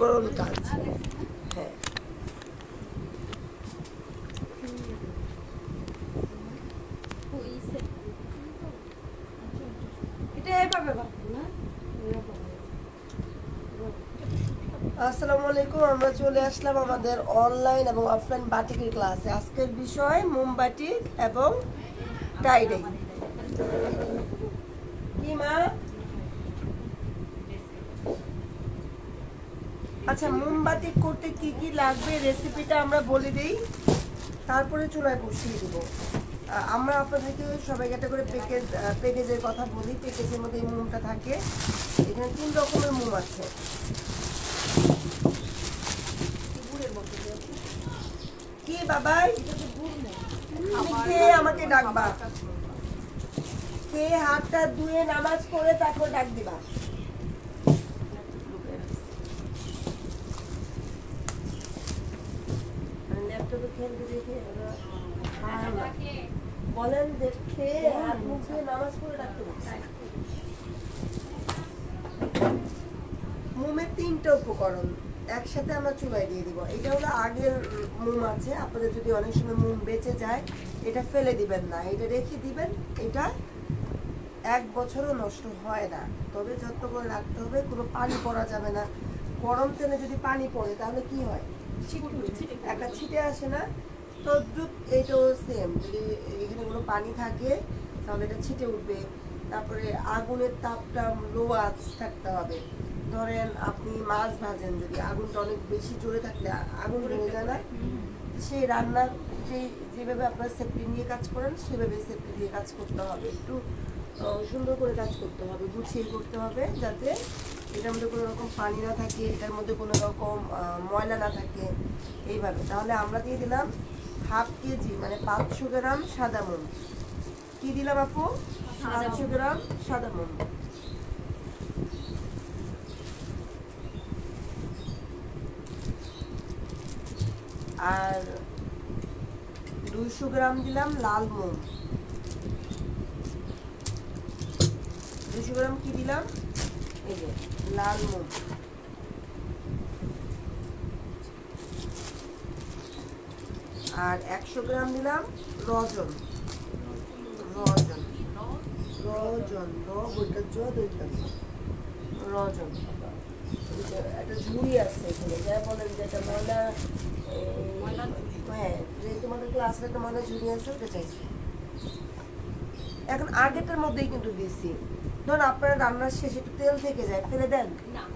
বড় কাজ। হ্যাঁ, আসসালামু আলাইকুম। আমরা চলে আসলাম আমাদের অনলাইন এবং অফলাইন বাটিকের ক্লাসে। আজকের বিষয় মোমবাতি এবং টাইডাই। কি মা? আচ্ছা, মোমবাতি করতে কি কি লাগবে রেসিপিটা আমরা বলে দিই, তারপরে চুলায় বসিয়ে দিব। আমরা আপনাদেরকে সবাইকে একটা করে প্যাকেজের কথা বলি। প্যাকেজের মধ্যে এই মোমটা থাকে। এখানে 3 রকমের মোম আছে। কি বাবাই, তুমি কে আমাকে ডাকবা? কে হাতটা ধুয়ে নামাজ পড়ে তারপর ডাক দিবা? ল্যাপটপে খেলতে দেখে বলেন যে খেয়ে হাত মুখ ধুয়ে নামাজ পড়ে ডাকতে বলছে। মোমের 3টা উপকরণ একসাথে আমরা চুলায় দিয়ে দিব। এটা হলো আগের মোম আছে। আপনাদের যদি অনেক সময় মোম বেঁচে যায়, এটা ফেলে দিবেন না, এটা রেখে দিবেন। এটা 1 বছরও নষ্ট হয় না, তবে যত্ন করে রাখতে হবে। কোনো পানি পড়া যাবে না। গরম তেলে যদি পানি পড়ে তাহলে কি হয়? একটা ছিটে আসে না? তো এইটাও সেম, যদি এখানে কোনো পানি থাকে তাহলে এটা ছিটে উঠবে। তারপরে আগুনের তাপটা লো আঁচ থাকতে হবে। ধরেন আপনি মাছ ভাজেন, যদি আগুনটা অনেক বেশি জোরে থাকলে আগুন ধরে যায় না? সেই রান্নার যেভাবে আপনার সেফটি নিয়ে কাজ করেন সেভাবে সেফটি দিয়ে কাজ করতে হবে। একটু সুন্দর করে কাজ করতে হবে, গুছিয়ে করতে হবে, যাতে এটার মধ্যে কোনো রকম পানি না থাকে, এটার মধ্যে কোনো রকম ময়লা না থাকে, এইভাবে। তাহলে আমরা দিয়ে দিলাম 1/2 কেজি, মানে 500 গ্রাম সাদা মোম। কি দিলাম আপু? 500 গ্রাম সাদা মোম। আর 200 গ্রাম দিলাম লাল মোম। 200 গ্রাম কি দিলাম? এই যে লাল মোম। আর 100 গ্রাম দিলাম রজন। রজন রজন রজন। একটা ঝুড়ি আছে এখানে, যা বলেন যে একটা ময়লা, হ্যাঁ, যে তোমাদের ক্লাসে একটা ময়লা ঝুড়ি আছে, ওটা চাইছি। এখন আগেরটার মধ্যেই কিন্তু দিয়েছি। ধরুন আপনার রান্নার শেষে একটু তেল থেকে যায়, ফেলে দেন?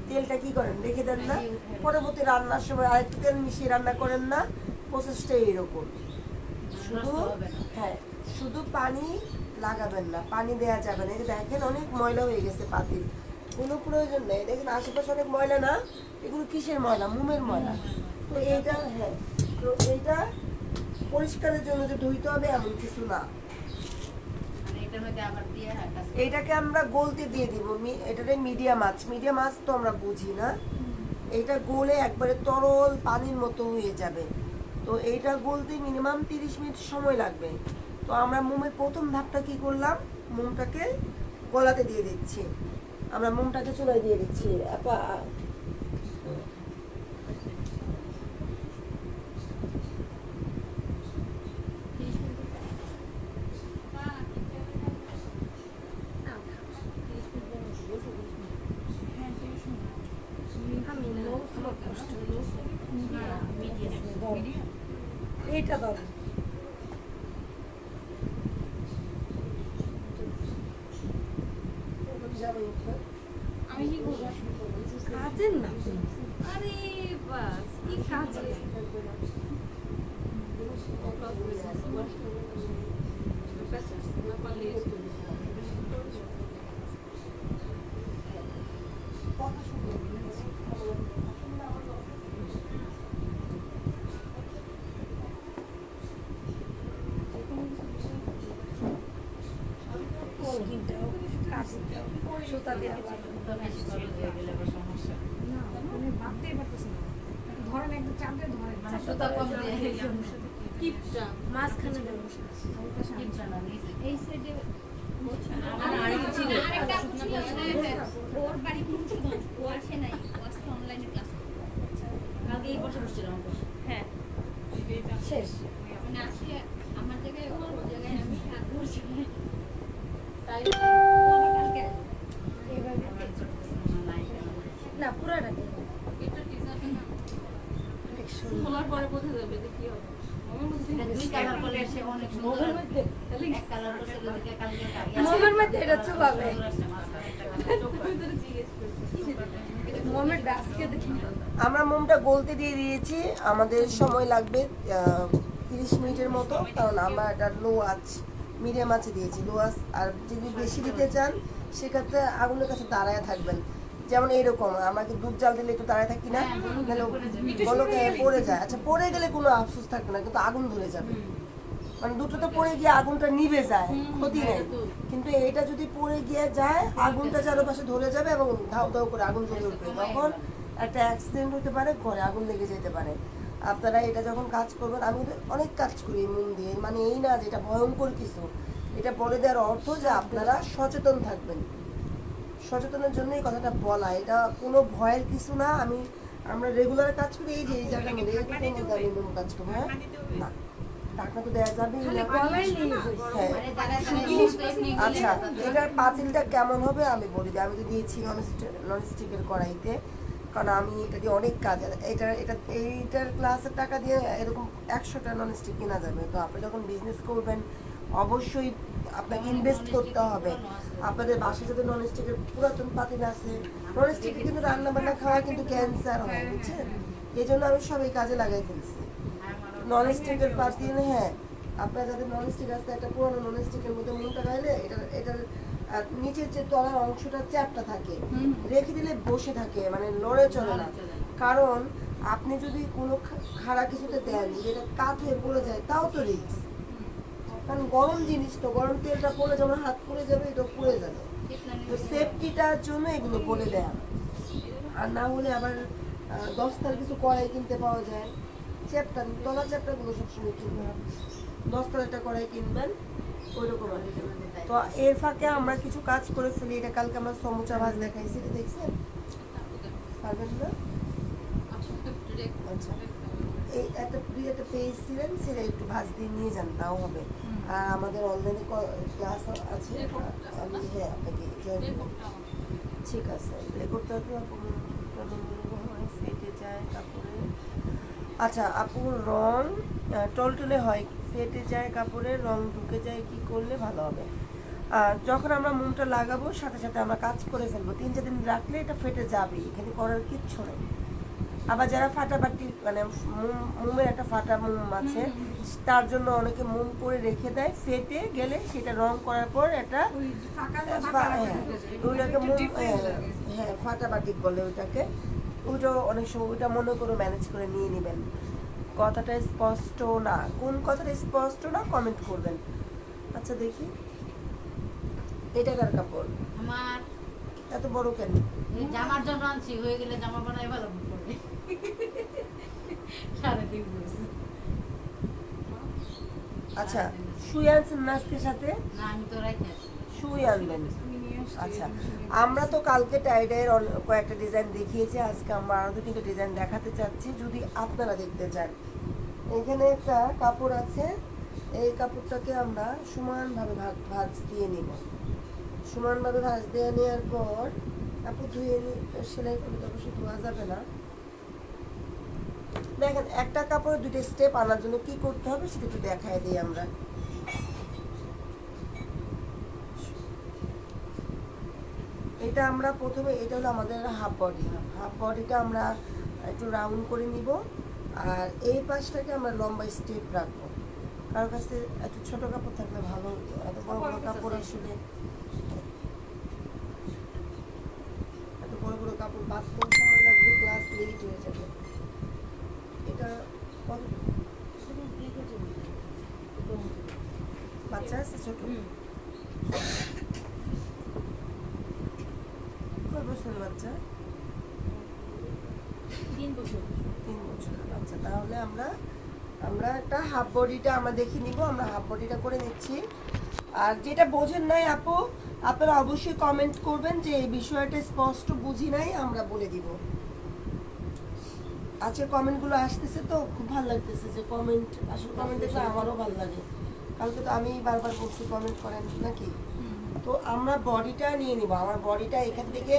তেলটা কি করেন? রেখে দেন না? পরবর্তী রান্নার সময় আরেকটু তেল মিশিয়ে রান্না করেন না? প্রসেসটা এইরকম। শুধু, হ্যাঁ, শুধু পানি লাগাবেন না, পানি দেওয়া যাবে না। এই দেখেন অনেক ময়লা হয়ে গেছে পাতিল, কোনো প্রয়োজন নেই। দেখেন আশেপাশে অনেক ময়লা না? এগুলো কিসের ময়লা? মোমের ময়লা। তো এইটা, হ্যাঁ, তো এইটা পরিষ্কারের জন্য যে ধুইতে হবে এমন কিছু না। এইটাকে আমরা গলতে দিয়ে দিব। এটাতে মিডিয়াম আঁচ। মিডিয়াম আঁচ তো আমরা বুঝি না। এইটা গলে একবারে তরল পানির মতো হয়ে যাবে। তো এইটা গলতে মিনিমাম 30 মিনিট সময় লাগবে। তো আমরা মোমের প্রথম ধাপটা কি করলাম? মোমটাকে গলাতে দিয়ে দিচ্ছি। আমরা মোমটাকে চুলায় দিয়ে দিচ্ছি। এইটা দাও। আমি কি করবো? কাজের না। আরে বাস কি কাজে? সুতা দেওয়া না, মানে ভাবতেই পারতেছি না। ধরেন একদম চাপে ধরেন, সুতা কম দিয়ে কিপটা মাঝখানে দেব। এই সাইডে আরেকটা ওর বাড়ি মুন্সিগঞ্জ, ও আসে নাই, ও আজকে অনলাইনে ক্লাস করবে। এই বছর বসছিলাম আমার পাশে। হ্যাঁ শেষ মানে আজকে আমার জায়গায় ওর জায়গায় আমি আর ওর জায়গায় তাই ও আবার কালকে আসবে। এইভাবে না পুরাটা দিন এটা ডিজাইন না অনেক সুন্দর খোলার পরে বোঝা যাবে যে কি হবে আমার মধ্যে এটা দুই কালার করলে সে অনেক সুন্দর মোমের মধ্যে এক কালার করলে ওদিকে কালকে মোমের মধ্যে এটা চুবাবে ভিতরে জিজ্ঞেস করছি মোমের ডাস্কে দেখি আমরা মোমটা গলতে দিয়ে দিয়েছি, আমাদের সময় লাগবে 30 মিনিটের মতো, কারণ আমরা এটা লো আঁচ মিডিয়াম আঁচে দিয়েছি। লো আঁচ আর যদি বেশি দিতে চান সেক্ষেত্রে আগুনের কাছে দাঁড়ায় থাকবেন, যেমন এইরকম আমরা কি দুধ জাল দিলে একটু দাঁড়ায় থাকি না, তাহলে বলকে পড়ে যায়। আচ্ছা পড়ে গেলে কোনো আফসোস থাকবে না, কিন্তু আগুন ধরে যাবে, মানে দুটো তো পড়ে গিয়ে আগুনটা নিভে যায়, ক্ষতি নেই। কিন্তু এটা যদি পড়ে গিয়ে যায় আগুনটা চারপাশে ধরে যাবে এবং ধাউ ধাউ করে আগুন জ্বলে উঠবে, তখন একটা অ্যাক্সিডেন্ট হতে পারে, ঘরে আগুন লেগে যেতে পারে। আপনারা এটা যখন কাজ করবেন, আমি তো অনেক কাজ করি এই মোম দিয়ে, মানে এই না যে এটা ভয়ঙ্কর কিছু, এটা বলে দেওয়ার অর্থ যে আপনারা সচেতন থাকবেন, সচেতনের জন্য এই কথাটা বলা, এটা কোনো ভয়ের কিছু না। আমরা রেগুলার কাজ করি এই যে এই জায়গার মধ্যে এরকম আমি মোম কাজ করবো, হ্যাঁ না টাকা তো দেওয়া যাবেই না। হ্যাঁ আচ্ছা, এটার পাতিলটা কেমন হবে আমি বলি দিই। আমি তো দিয়েছি ননস্টিকের কড়াইতে, কারণ আমি এটা দিয়ে অনেক কাজ, এইটার ক্লাসের টাকা দিয়ে এরকম 100টা ননস্টিক কেনা যাবে। তো আপনি যখন বিজনেস করবেন অবশ্যই আপনাকে ইনভেস্ট করতে হবে। আপনাদের বাসায় যদি ননস্টিকের পুরাতন পাতিল আছে, ননস্টিকে কিন্তু রান্না বান্না খাওয়া কিন্তু ক্যান্সার হয়, বুঝছেন? এই জন্য আমি সব এই কাজে লাগাই ফেলছি ননস্টিকের পাতিল। হ্যাঁ, আপনার যাদের ননস্টিক আছে, একটা পুরোনো ননস্টিকের মধ্যে মুখটা গাইলে এটার নিচের যে তলার অংশটা চ্যাপটা থাকে, রেখে দিলে বসে থাকে, মানে লড়ে চলে না। কারণ আপনি যদি কোনো খাড়া কিছুতে দেন, যেটা কাত হয়ে পড়ে যায়, তাও তো রিস্ক, কারণ গরম জিনিস তো, গরম তেলটা পড়ে যেমন হাত পড়ে যাবে, এটা পড়ে যাবে। তো সেফটিটার জন্য এগুলো বলে দেয়া। আর না হলে আবার 10টার কিছু কড়াই কিনতে পাওয়া যায়, চ্যাপ্টা তলা চ্যাপ্টাগুলো সবসময় কিনবেন, 10টার একটা কড়াই কিনবেন ওইরকম আর কি। তো এর ফাঁকে আমরা কিছু কাজ করে ফেলি। এটা কালকে আমরা সমুচা ভাজ দেখাইছি, এটা দেখছেন? পারবেন না? আচ্ছা, এই একটা পেজ ছিলেন, সেটা একটু ভাজ দিয়ে নিয়ে যান, তাও হবে। আর আমাদের অনলাইনে ক্লাস আছে, আমি হ্যাঁ আপনাকে জয়েন করব। ঠিক আছে, রেকর্ডটা তো ফেটে যায় কাপড়ে। আচ্ছা আপুর রং টলটলে হয়, ফেটে যায় কাপড়ে, রং ঢুকে যায়, কি করলে ভালো হবে? যখন আমরা মোমটা লাগাবো সাথে সাথে আমরা কাজ করে ফেলবো, 3-4 দিন রাখলে এটা ফেটে যাবে, এখানে করার কিচ্ছু নেই। আবার যারা ফাটাফাটি মানে মোমের একটা ফাটা মোম আছে, তার জন্য অনেকে মোম করে রেখে দেয়, ফেটে গেলে সেটা রং করার পর এটা ওইটাকে মোম, হ্যাঁ ফাটাবাটিক বলে ওইটাকে, ওইটাও অনেক সময় ওইটা মনে করে ম্যানেজ করে নিয়ে নেবেন। কথাটা স্পষ্ট না, কোন কথাটা স্পষ্ট না কমেন্ট করবেন। আচ্ছা দেখি, এটা কার কাপড়? আমার এত বড় কেন? এই জামার জন্য আনছি, হয়ে গেলে জামা বানাই ভালো পড়বে। 3.5 বছর। আচ্ছা, শুই আনছেন না আজকে সাথে? না আমি তো রাখি আছি। শুই আনবেন। আচ্ছা, আমরা তো কালকে টাইডাইয়ের কয়েকটা ডিজাইন দেখিয়েছি, আজকে আমরা আরো 2-3টা ডিজাইন দেখাতে চাচ্ছি, যদি আপনারা দেখতে চান। এখানে একটা কাপড় আছে, এই কাপড়টাকে আমরা সমানভাবে ভাঁজ দিয়ে নিব। সমানভাবে ভাঁজ দিয়ে নেওয়ার পর কাপড় ধুয়ে সেলাই করলে তো অবশ্যই ধোয়া যাবে না। দেখেন একটা কাপড়ে 2টা স্টেপ আনার জন্য কি করতে হবে সেটা একটু দেখায় দিই আমরা। এটা আমরা প্রথমে, এটা হলো আমাদের হাফ বডিটা আমরা একটু রাউন্ড করে নিব, আর এই পাশটাকে আমরা লম্বা স্টেপ রাখবো। কারোর কাছে একটু ছোট কাপড় থাকলে ভালো হতো, এত বড় বড় কাপড় আসলে এত বড় বড় কাপড় বাঁধতে সময় লাগবে, ক্লাস লেট হয়ে যাবে। এটা কত বাচ্চা আছে ছোট? কয় বছরের বাচ্চা? 3 বছর 3 বছরের বাচ্চা। তাহলে আমরা একটা হাফ বডিটা আমরা দেখে নিব, আমরা হাফ বডিটা করে নিচ্ছি। আর যেটা বোঝেন নাই আপু, আপনারা অবশ্যই কমেন্ট করবেন যে এই বিষয়টা স্পষ্ট বুঝি নাই, আমরা বলে দিব। আজকের কমেন্টগুলো আসতেছে তো খুব ভালো লাগতেছে যে কমেন্ট, আসলে কমেন্ট দেখলে আমারও ভালো লাগে। কালকে তো আমি বারবার বলছি কমেন্ট করেন নাকি। তো আমরা বডিটা নিয়ে নিব, আমার বডিটা এখান থেকে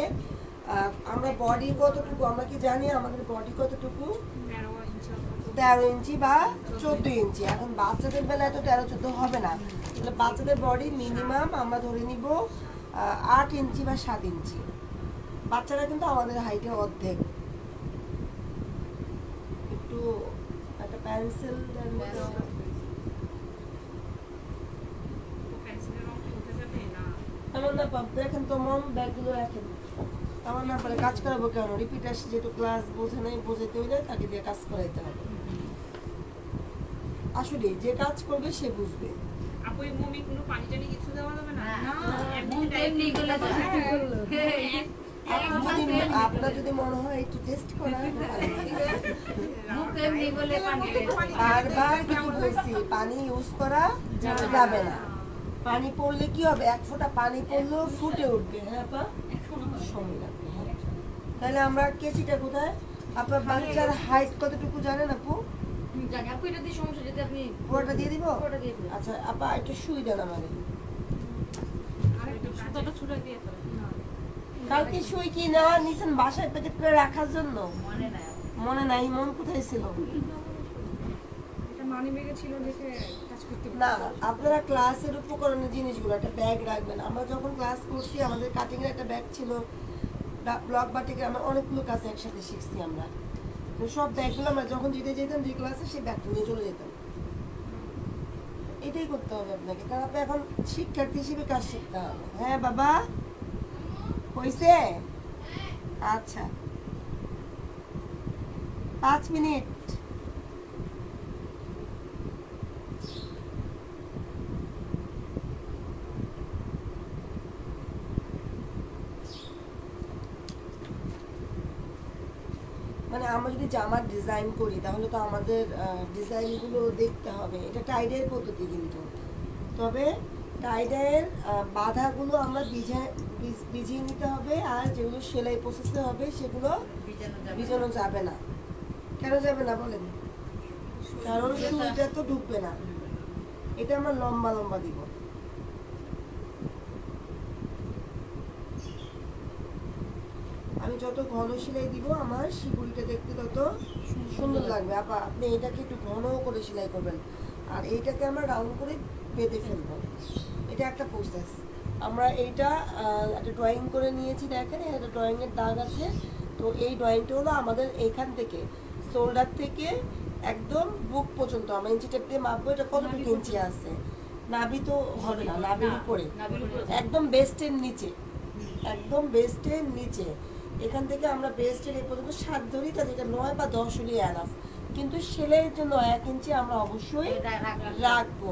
আমরা বডি কতটুকু আমরা কি জানি আমাদের বডি কতটুকু? 13 ইঞ্চি বা 14 ইঞ্চি। এখন বাচ্চাদের বেলায় তো 13-14 হবে না, তাহলে বাচ্চাদের বডি মিনিমাম আমরা ধরে নিব 8 ইঞ্চি বা 7 ইঞ্চি। বাচ্চারা কিন্তু আমাদের হাইটের অর্ধেক। একটু একটা পেন্সিল এমন না পাব, দেখেন তো মম ব্যাগগুলো রাখেন। আমার না পরে কাজ করাবো কেন? রিপিট আসছে, যেহেতু ক্লাস বোঝে নাই, বোঝাতে হইলে তাকে দিয়ে কাজ করাইতে হবে। আসলে যে কাজ করবে সে বুঝবে। আপু এই মমি কোনো পানি টানি কিছু দেওয়া যাবে না? এমনি গলে যায়। আপনার যদি মনে হয় একটু টেস্ট করা, মুখ এমনি গলে পানি বের হয়। বারবার কিন্তু বলছি পানি ইউজ করা যাবে না। পানি পড়লে কি হবে? এক ফোঁটা পানি পড়লেও ফুটে উঠবে। হ্যাঁ আপা, সময় লাগবে। তাহলে আমরা কেচিটা কোথায়? আপনার বাচ্চার হাইট কতটুকু জানেন আপু? জানি আপু, এটা দিয়ে সমস্যা, যদি আপনি পুরোটা দিয়ে দিব? পুরোটা দিয়ে দিবেন। আচ্ছা আপা, একটু সুই দেন আমাদের। সুতোটা ছুড়ে দিয়ে ফেলে। কালকে সুই কি নেওয়া নিছেন বাসায় প্যাকেট করে রাখার জন্য? মনে নাই মনে নাই? মন কোথায় ছিল? এটা মানি ব্যাগে ছিল দেখে কাজ করতে না, আপনারা ক্লাসের উপকরণের জিনিসগুলো একটা ব্যাগ রাখবেন। আমরা যখন ক্লাস করছি আমাদের কাটিং এর একটা ব্যাগ ছিল, ব্লক বাটিকে আমরা অনেকগুলো কাজ একসাথে শিখছি আমরা। তো সব ব্যাগগুলো আমরা যখন যেতে যেতাম যে ক্লাসে, সেই ব্যাগটা নিয়ে চলে যেতাম। এটাই করতে হবে আপনাকে, কারণ আপনি এখন শিক্ষার্থী হিসেবে কাজ শিখতে হবে। হ্যাঁ বাবা, হয়েছে? আচ্ছা, 5 মিনিট। মানে আমরা যদি জামার ডিজাইন করি তাহলে তো আমাদের ডিজাইনগুলো দেখতে হবে। এটা টাইডের পদ্ধতি কিন্তু, তবে টাইডের বাধাগুলো আমরা বিজিয়ে নিতে হবে। আর যেগুলো সেলাই প্রসেসে হবে সেগুলো ভিজানো যাবে না। কেন যাবে না বলেন? কারণ সুইটা তো ঢুকবে না। এটা আমরা লম্বা লম্বা দিব। আমি যত ঘন সেলাই দিব আমার শিকুড়িটা দেখতে তত সুন্দর লাগবে। আপা আপনি এটাকে একটু ঘন করে সেলাই করবেন, আর এইটাকে আমরা রাউন্ড করে বেঁধে ফেলবো। এটা একটা প্রসেস। আমরা এইটা একটা ড্রয়িং করে নিয়েছি, দেখেন একটা ড্রয়িংয়ের দাগ আছে। তো এই ড্রয়িংটা হলো আমাদের এখান থেকে শোল্ডার থেকে একদম বুক পর্যন্ত আমরা ইঞ্চি টেপ দিয়ে মাপবো। এটা কতটুকু ইঞ্চি আছে? নাভি তো হবে না, নাভির উপরে, একদম বেস্টের নিচে, একদম বেস্টের নিচে। এখান থেকে আমরা বেস্টের এই পর্যন্ত 7 ধরি, তাহলে এটা 9 বা 10 হলে এনাফ। কিন্তু সেলাইয়ের জন্য 1 ইঞ্চি আমরা অবশ্যই রাখবো।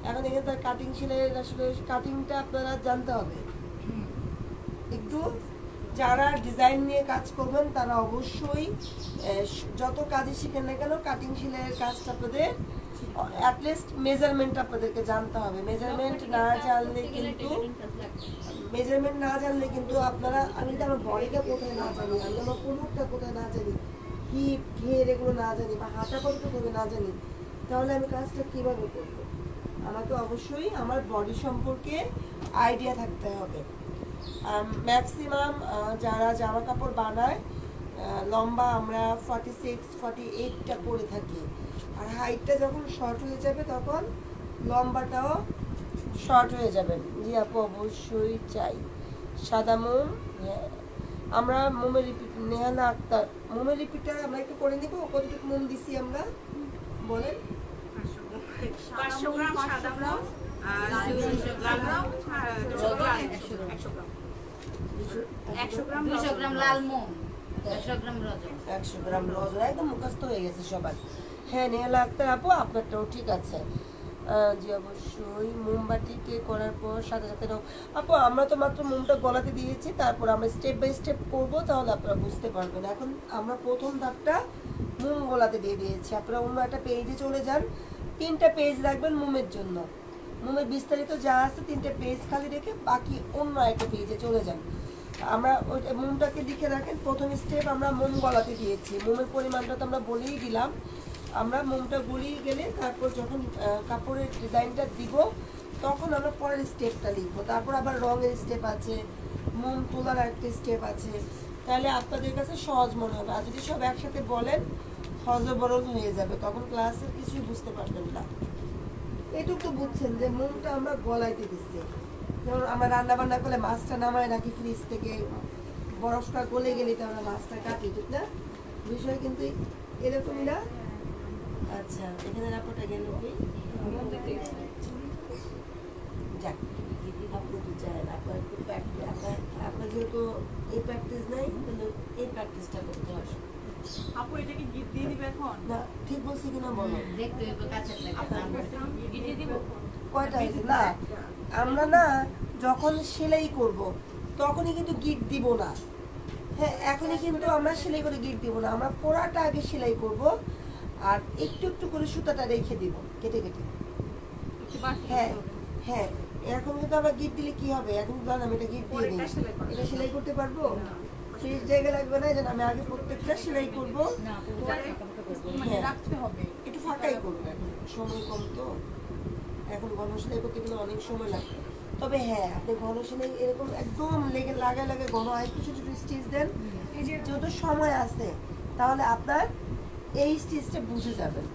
এখন এখানে তার কাটিং সেলাইয়ের আসলে কাটিংটা আপনারা জানতে হবে একটু। যারা ডিজাইন নিয়ে কাজ করবেন তারা অবশ্যই যত কাজই শিখেন না কেন কাটিং সেলাইয়ের কাজটা আপনাদের অ্যাটলিস্ট মেজারমেন্ট আপনাদেরকে জানতে হবে। মেজারমেন্ট না জানলে কিন্তু আপনারা, আমি তো আমার বডিটা কোথায় না জানি, আমি আমার কোমরটা কোথায় না জানি, হিপ ঘের এগুলো না জানি, বা হাঁটা কতটুকু না জানি, তাহলে আমি কাজটা কিভাবে করবো? আমাকে অবশ্যই আমার বডি সম্পর্কে আইডিয়া থাকতে হবে। ম্যাক্সিমাম যারা জামা কাপড় বানায় লম্বা আমরা 46-48টা করে থাকি, আর হাইটটা যখন শর্ট হয়ে যাবে তখন লম্বাটাও শর্ট হয়ে যাবে। জি আপু, অবশ্যই চাই সাদা মোম। আমরা মোমের রিপিট, নেহানা আক্তার, মোমের রিপিটটা আমরা একটু করে নিব। কতটুকু মোম দিছি আমরা বলেন? 500 গ্রাম সাদা মোম, আর 200 গ্রাম লাল, 100 গ্রাম 200 গ্রাম লাল মোম, 100 গ্রাম রজন। 100 গ্রাম রজন একদম মুখস্থ হয়ে গেছে সবার। হ্যাঁ নেহানা আক্তার আপু, আপনারটাও ঠিক আছে। জি অবশ্যই। মোমবাতিকে করার পর সাথে সাথে আপু আমরা তো মাত্র মোমটা গলাতে দিয়েছি, তারপর আমরা স্টেপ বাই স্টেপ করবো, তাহলে আপনারা বুঝতে পারবেন। এখন আমরা প্রথম ধাপটা মোম গলাতে দিয়ে দিয়েছি। আপনারা অন্য একটা পেজে চলে যান, 3টা পেজ রাখবেন মোমের জন্য। মোমের বিস্তারিত যা আছে 3টে পেজ খালি রেখে বাকি অন্য একটা পেজে চলে যান। আমরা ওই মোমটাকে লিখে রাখেন। প্রথম স্টেপ আমরা মোম গলাতে দিয়েছি, মোমের পরিমাণটা তো আমরা বলেই দিলাম। আমরা মোমটা গলিয়ে গেলে তারপর যখন কাপড়ের ডিজাইনটা দিব তখন আমরা পরের স্টেপটা লিখবো। তারপর আবার রঙের স্টেপ আছে, মোম তোলার একটা স্টেপ আছে। তাহলে আপনাদের কাছে সহজ মনে হবে। আর যদি সব একসাথে বলেন হজবরল হয়ে যাবে, তখন ক্লাসের কিছুই বুঝতে পারবেন না। এটুকু তো বুঝছেন যে মোমটা আমরা গলাইতে দিচ্ছি। যেমন আমরা রান্না বান্না করলে মাছটা নামায় রাখি ফ্রিজ থেকে, বরফটা গলে গেলে তো আমরা মাছটা কাটি, ঠিক না? বিষয় কিন্তু এরকমই না। আচ্ছা, এখানে রাপোটা গেল কি? যাক, আপনি তো চান আপনার একটু আপনার যেহেতু এই প্র্যাকটিস নাই, তাহলে এই প্র্যাকটিসটা করতে হবে। আপু এটাকে গিফট দিয়ে দিবে এখন? না, ঠিক বলছি কিনা বলো। দেখতে হইব কাছের থেকে গিফট দিয়ে দিব? কয়টা আছে? না, আমরা না যখন সেলাই করব তখনই কিন্তু গিট দিব না। হ্যাঁ, এখনই কিন্তু আমরা সেলাই করে গিট দিব না। আমরা পোড়াটা আগে সেলাই করব আর একটু একটু করে সুতাটা রেখে দিব কেটে কেটে। একটু বাড়তি হ্যাঁ দিতে হবে। হ্যাঁ, এখন কিন্তু আমরা গিট দিলে কি হবে? এখন তো আমি এটা গিট দিয়ে পরেরটা দিই, সেলাই করতে এটা সেলাই করতে পারবো? সেই জায়গা লাগবে না, যেন আমি আগে প্রত্যেকটা সেলাই করব। মানে হ্যাঁ। রাখতে হবে। একটু ফাঁকাই করবো, এখন সময় কম তো। এখন ঘন সেলাই করতে গেলে অনেক সময় লাগবে। তবে হ্যাঁ, আপনি ঘন সেলাই এরকম একদম লাগায় ঘন হয় কিছু ছোটো স্টিচ দেন, এই যে যত সময় আছে তাহলে আপনার এই স্টিচটা বুঝে যাবেন।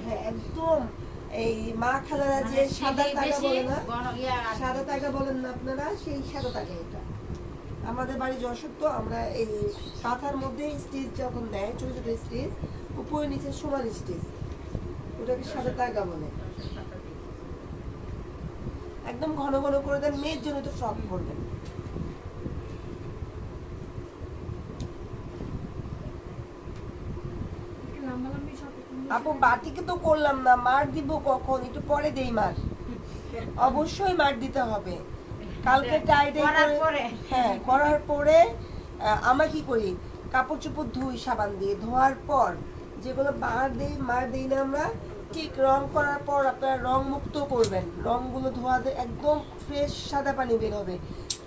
হ্যাঁ, একদম এই মা খালারা যে সাদা তাগা বলে না, সাদা তাগা বলেন না আপনারা, সেই সাদা তাগা এটা। আমাদের বাড়ি যশোর তো, আমরা এই কাঁথার মধ্যে স্টিচ যখন দেয় ছোট ছোট স্টিচ, উপরে নিচে সমান স্টিচ, ওটাকে সাদা তাগা বলে। একদম ঘন ঘন করে দেন, মেয়ের জন্য তো ফ্রক করবেন। লম্বালম্বি সব আপু বাটিকে তো করলাম না, মার দিব কখন? একটু পরে দেই মার, অবশ্যই মার দিতে হবে। কালকে টাইডে পরে হ্যাঁ, করার পরে আমরা কি করি, কাপড় চোপড় ধুই সাবান দিয়ে, ধোয়ার পর যেগুলো মার দেই না আমরা, ঠিক রং করার পর আপনারা রং মুক্ত করবেন। রংগুলো ধোয়া একদম ফ্রেশ সাদা পানি বের হবে।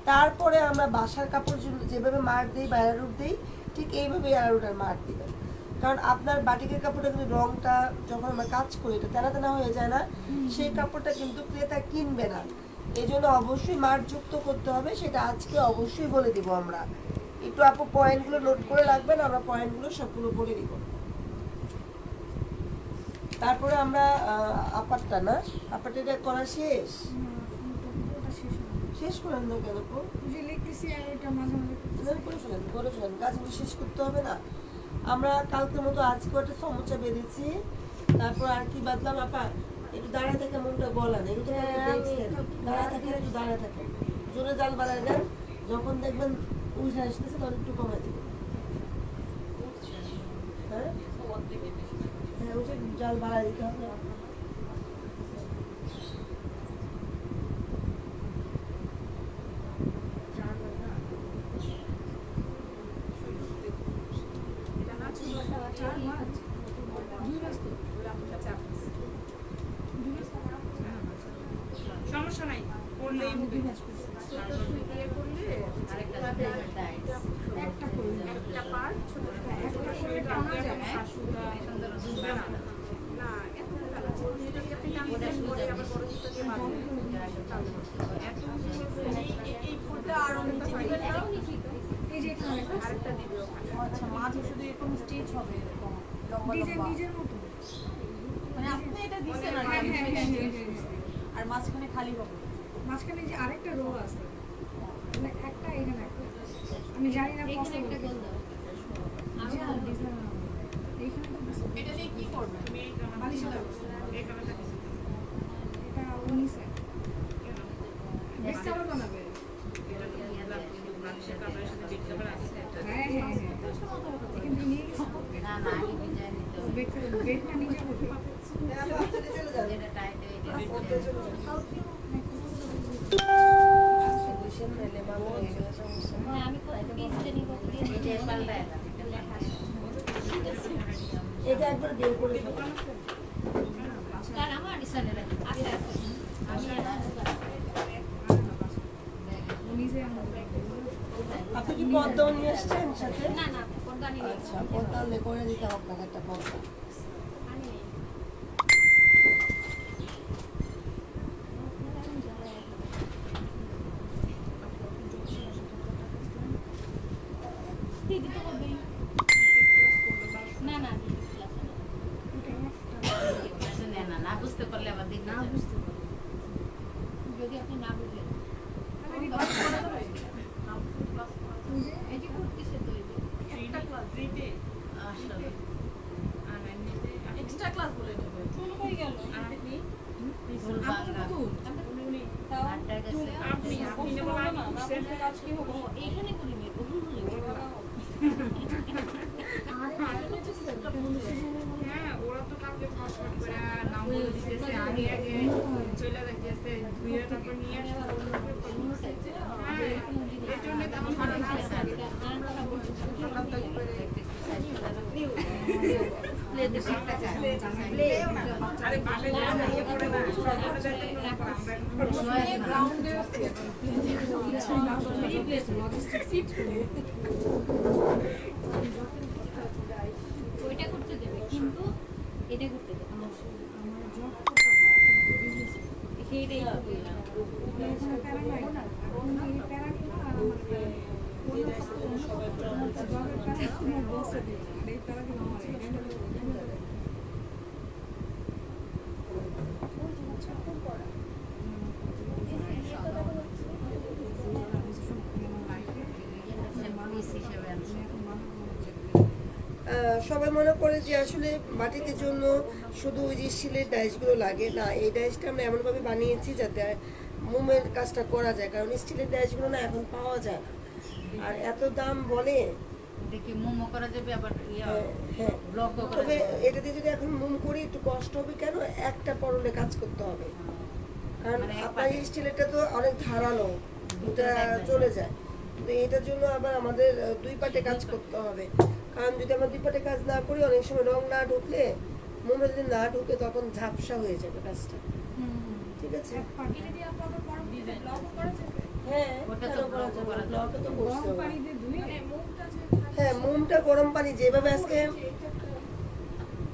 তারপরে আমরা বাসার কাপড় যেভাবে মার দিই বা অ্যারারুট দিই, ঠিক এইভাবে অ্যারারুটের মার দিবেন। কারণ আপনার বাটিকের কাপড়টা কিন্তু রংটা যখন আমরা কাজ করি এটা তেনা তেনা হয়ে যায় না, সেই কাপড়টা কিন্তু ক্রেতা কিনবে না। এই জন্য অবশ্যই মার যুক্ত করতে হবে, সেটা আজকে অবশ্যই বলে দিব আমরা। একটু আপু পয়েন্টগুলো নোট করে রাখবেন, আমরা পয়েন্টগুলো সবগুলো বলে দিব। তারপরে আমরা আপারটা না, আপারটা এটা করা শেষ, ওটা শেষ হবে। শেষ করেন না কেন আপু? যে লিখতেছি আর এটা মাঝে মাঝে করে ফেলেন, কাজগুলো শেষ করতে হবে না। আমরা কালকের মতো আজকে একটা সমস্যা বেঁধেছি, তারপর আর কি বাদলাম আপা, একটু দাঁড়ায় থেকে মনটা গলান, একটু দেখছেন, দাঁড়ায় থাকে একটু দাঁড়ায় থাকে, জোরে জাল বাড়ায় দেন, যখন দেখবেন উঠে আসতেছে তখন একটু কমাই দেবেন। হ্যাঁ হ্যাঁ, ওই যে জাল বাড়ায় দিতে হবে। এটা না ছিল 4 মাস। 2 মাস তো আপনার কাছে আছে। 2 মাস সমস্যা নাই, করলেই হবে। ছোট সুইয়ে করলে আরেকটা একটা করে একটা পার্ট ছোট একটা করে টানা যায়। শাশুড়া না এত ভালো আছে। এটাকে আপনি টানতেন করে আবার বড় সুতা দিয়ে বাঁধবেন। এত এই ফুলটা আর নিচে দিবেন না। এই যে এখানে একটা আরেকটা দিবে ওখানে। আচ্ছা, মাঝে শুধু এরকম স্টিচ হবে, এরকম লম্বা ডিজাইন লম্বা। নিজের মতো। মানে আপনি এটা দিচ্ছেন আর কি, হ্যাঁ, হ্যাঁ, হ্যাঁ, হ্যাঁ, হ্যাঁ, হ্যাঁ। আর মাঝখানে খালি হবে। মাঝখানে যে আরেকটা রো আছে, মানে একটা এখানে একটা, আমি জানি না কত এখানে একটা গোল দাও। এইখানে তো দিছে। এটা দিয়ে কি করবেন? তুমি এই কামাটা বালিশের দিছো? ব্যবস্থা। এই কামাটা দিছো? এটা 19 বেস্ট আবার বানাবে। এটা তো বুঝলাম, কিন্তু বালিশের কাপড়ের সাথে বেড কাভার আছে এটা। হ্যাঁ হ্যাঁ হ্যাঁ, এখান থেকে নিয়ে গেছি। না না আগে ডিজাইন দিতে হবে, বেডটা নিজে করবে। চলে যাবে। যেটা টাইট হয়ে না, যাবে আমি কত পিস জানি কত দিয়ে এটা পাল্টায় না, এটা একবার বের করে দেবো। কার আমার পিছনে রাখি আছে আছে আমি পদ্মাও নিয়ে এসছেন সাথে? না না পর্দা নিয়ে আচ্ছা, পদ্মা আনলে করে দিতাম আপনাকে একটা পদ্মা। আনি না না না না বুঝতে পারলে আবার দেখি না বুঝতে পারি যদি আপনি না বুঝলেন এই যে করতেছে তো এই যে একটা ক্লাস 3-তে আসলে আর এমনিতে এক্সট্রা ক্লাস বলে নেবে শুরু হয়ে গেল আর আপনি ফুল বাংলা উনি তাও আটটা গেছে আপনি নেবো না সেলফ কাজ কি হবে এইখানে করি নি বহু হ্যাঁ ওরা তো কাউকে ফসফট করে নাম বলে দিতেছে আগে আগে চলে যাইতেছে ধুয়ে তারপর নিয়ে আসতে হ্যাঁ এই জন্য তো আমার ভালো লাগছে আরে বাসে ইয়ে করে না সব করে যাইতে গ্রাউন্ডে ওইটা করতে দেবে কিন্তু এটা করতে দেবে আমার জব সেইটাই বললাম প্যারা নাই এই প্যারা নিলো আর আমার জবের প্যারা আমার বসে দিল আর এই প্যারাগুলো আমার হিসেবে আছে সবাই মনে করে যে আসলে বাটিকের জন্য শুধু ওই যে স্টিলের ডাইসগুলো লাগে না, এই ডাইসটা আমরা এমনভাবে বানিয়েছি যাতে মোমের কাজটা করা যায়, কারণ স্টিলের ডাইসগুলো না এখন পাওয়া যায় না আর এত দাম বলে। দেখি মোমো করা যাবে আবার হ্যাঁ, ব্লগও করা তবে যাবে এটা দিয়ে যদি এখন মোম করি একটু কষ্ট হবে, কেন একটা পরলে কাজ করতে হবে, কারণ মানে এক আপনার পাটে। স্টিলেরটা তো অনেক ধারালো, এটা চলে যায়, তো এটার জন্য আবার আমাদের দুই পাটে কাজ করতে হবে, কারণ যদি আমরা দুই পাটে কাজ না করি অনেক সময় রং না ঢুকলে মোমটা যদি না ঢুকে তখন ঝাপসা হয়ে যাবে কাজটা। ঠিক আছে, এটা দিয়ে আপনাদের গরম দিতে ব্লগও করা যাবে হ্যাঁ ওটা তো কেন করা ব্লকও যাবে করা না? যাবে। ব্লকে তো বসতে গরম হবে। পানি দিয়ে ধুয়ে মুখটা যে হ্যাঁ, মোমটা গরম পানি যেভাবে আজকে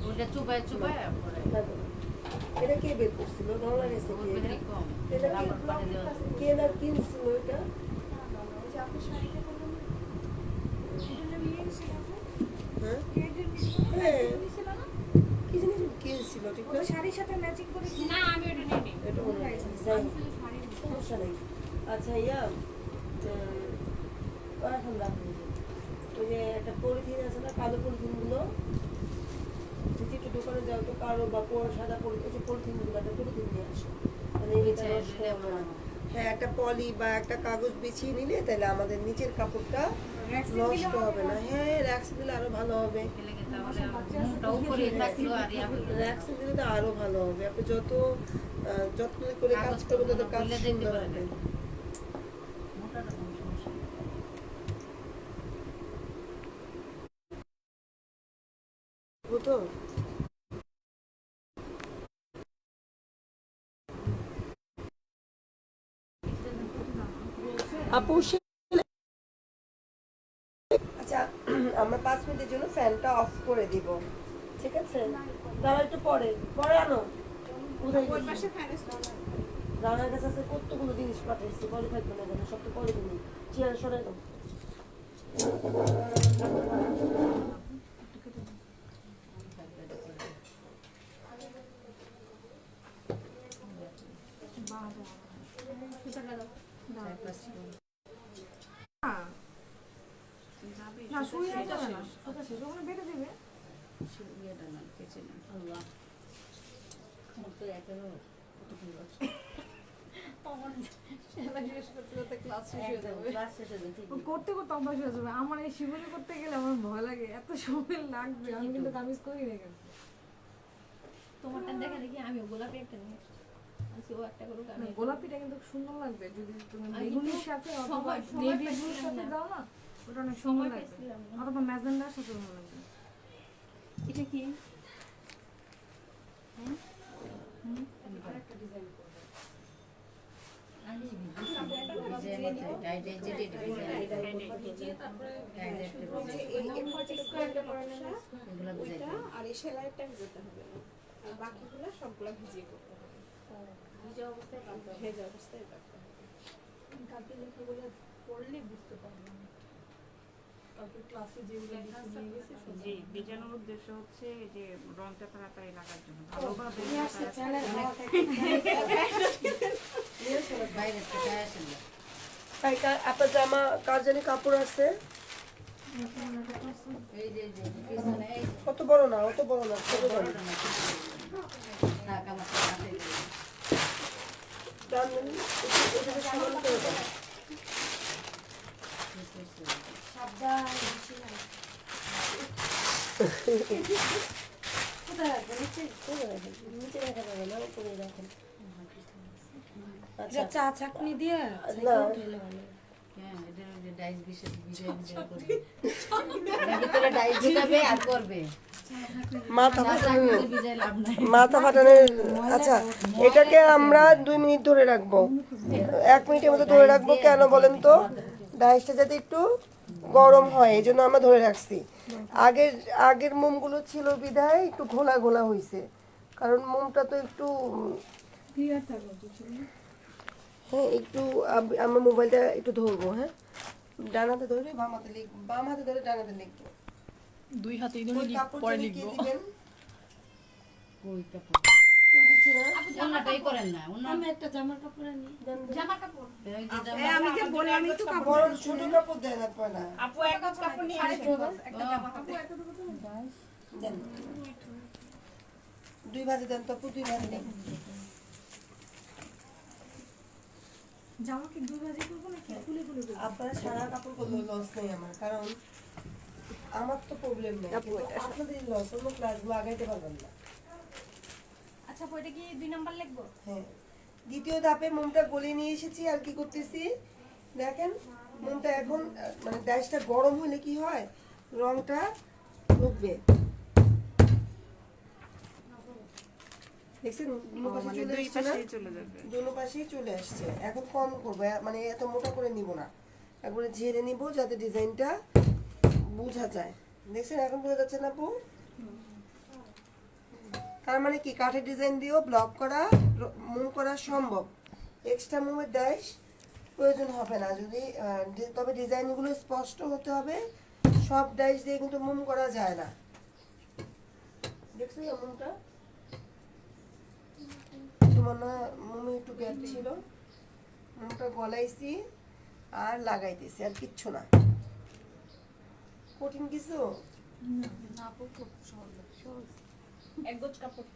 ওটা চুবায় চুবায় পরে এটা কে বের করছিল, রং লাগাইছে ওর কে এটা? ভেতরে কম এটা কি রাবার পানি দেওয়া আছে। কে না কিনছিল এটা? ওই যে আপনি শাড়িটা করলেন এটা নিয়ে গেছিল আপনি হ্যাঁ কে যে হ্যাঁ, নিছিল না কি জিনিস কিনছিল ঠিক না? ওই শাড়ির সাথে ম্যাচিং করে কি না আমি ওটা নিয়ে নিই এটা মনে হয় যাই হোক, সমস্যা নেই। আচ্ছা ইয়া এখন রাখুন, ওই যে একটা পলিথিন আছে না, কালো পলিথিনগুলো যদি একটু দোকানে যাও তো কালো বা সাদা পলিথিনগুলো একটা পলিথিন নিয়ে আসো, মানে এটা বিছায় নষ্ট দিলে হবে না। হ্যাঁ, একটা পলি বা একটা কাগজ বিছিয়ে নিলে তাহলে আমাদের নিচের কাপড়টা নষ্ট হবে না। হ্যাঁ, র্যাক্স দিলে আরো ভালো হবে, খেলে গেলে তাহলে মুখটা উপরে থাকলো আর ইয়া হইলো। র্যাক্স দিলে তো আরো ভালো হবে। আপনি যত যত্ন করে কাজ করবেন তত কাজ খুলে দিতে সুন্দর পারবে। হবে। মোটাটা কোনো সমস্যা নেই। বুঝতো? আপু আচ্ছা, আমরা 5 মিনিটের জন্য ফ্যানটা অফ করে দিব, ঠিক আছে? তাহলে একটু পরে পরে আনো, কোথায় ওই গেছি? পাশে ফ্যান রানার কাছে আছে কতগুলো জিনিস পাঠাইছি, পরে থাকবে না কেন, সব তো পরে দিবি, চেয়ার সরে দাও। না শুয়ে যাবে না সুতা শেষ ওখানে বেঁধে দেবে ইয়েটা না, কেচে না। আল্লাহ। আমার তো একেবারে ক্লাস শেষ হয়ে যাবে ক্লাস শেষে দেখি। করতে করতে অভ্যাস হয়ে যাবে। আমার এই শিবলি করতে গেলে আমার ভয় লাগে, এত সময় লাগবে, আমি কিন্তু কামিজ করি না কেন। তোমারটা দেখা দেখি আমি গোলাপি একটা নিয়ে আসি ও একটা করুক আমি গোলাপিটা কিন্তু সুন্দর লাগবে যদি তুমি আমি বেগুনির কিন্তু সাথে অথবা সময় নেভি ব্লুর পাচ্ছিলাম সাথে না। দাও না, ওটা অনেক সুন্দর লাগবে, পাচ্ছিলাম না। অথবা ম্যাজেন্ডার সাথে ভালো লাগবে। এটা কি আমি ভিজিয়ে তারপরে ওইটা আর এই সেলাইটা ভিজাতে হবে না, আর বাকিগুলো সবগুলো ভিজিয়ে করতে হবে। ভেজা অবস্থায় কাটতে হবে। কালকে লেখাগুলো পড়লে বুঝতে পারলাম কালকে ক্লাসে যেগুলো লিখে নিয়ে গেছে সব জি, ডিজাইনের উদ্দেশ্য হচ্ছে যে রংটা তাড়াতাড়ি লাগার জন্য ভালোভাবে আপনার জামা কার জানি কাপড় আছে অত বড় না ছোট বড় দাম নেন, এটাকে সমান করে দাও। নিচে রাখা যাবে না, উপরে রাখেন। আচ্ছা চা চাকনি দিয়ে না মাথা ফাটানোর আচ্ছা এটাকে আমরা 2 মিনিট ধরে রাখবো, 1 মিনিটের মতো ধরে রাখবো। কেন বলেন তো, ডাইসটা যাতে একটু গরম হয় এই জন্য আমরা ধরে রাখছি। আগের মোমগুলো ছিল বিধায় একটু ঘোলা ঘোলা হয়েছে, কারণ মোমটা তো একটু হ্যাঁ একটু আমার মোবাইলটা একটু ধরবো। হ্যাঁ, ডান হাতে ধরে বাম হাতে লিখবো, বাম হাতে ধরে ডান হাতে লিখবো। 2 হাতেই ওই ধরে কাপড় পরে যদি লিখবো। কে দিবেন? ওই কাপড় কেউ দিচ্ছে না? অন্যটাই করেন না, অন্য আমি একটা জামা কাপড় আনি জামা কাপড় আমি যে বলে আমি তো বড় ছোট কাপড় দেন আপনারা আপু এক কাপড় নিয়ে আসো একটা জামা কাপড় দেন। 2 ভাজে দেন তো, 2 ভাজে দেন। জামা কি 2 ভাজি করবো নাকি খুলে খুলে করবো? আপনারা সারা কাপড় করলে লস নেই আমার, কারণ আমার তো প্রবলেম নেই, কিন্তু আপনাদের লস, অন্য ক্লাসগুলো আগাইতে পারবেন না। আচ্ছা ওইটা কি 2 নাম্বার লিখবো? হ্যাঁ, দ্বিতীয় ধাপে মোমটা গলিয়ে নিয়ে এসেছি। আর কি করতেছি দেখেন, মোমটা এখন মানে ডাইসটা গরম হলে কি হয়, রংটা ঢুকবে। দেখছেন দুনো পাশে চলে আসছে না, দুনো পাশেই চলে আসছে। এখন কম করবো, মানে এত মোটা করে নিব না, একবারে ঝেড়ে নিব যাতে ডিজাইনটা বোঝা যায়। দেখছেন এখন বোঝা যাচ্ছে না আপু? তার মানে কি কাঠের ডিজাইন দিয়েও ব্লক করা মুভ করা সম্ভব, এক্সট্রা মুভের ডাইস প্রয়োজন হবে না যদি তবে ডিজাইনগুলো স্পষ্ট হতে হবে। সব ডাইস দিয়ে কিন্তু মুভ করা যায় না। দেখছেন মুভটা মনে মুমে একটু গ্যাপ ছিল, মুমটা গলাইছি আর লাগাইতেছি, আর কিচ্ছু না। কঠিন কিছু এক গজ কাপড়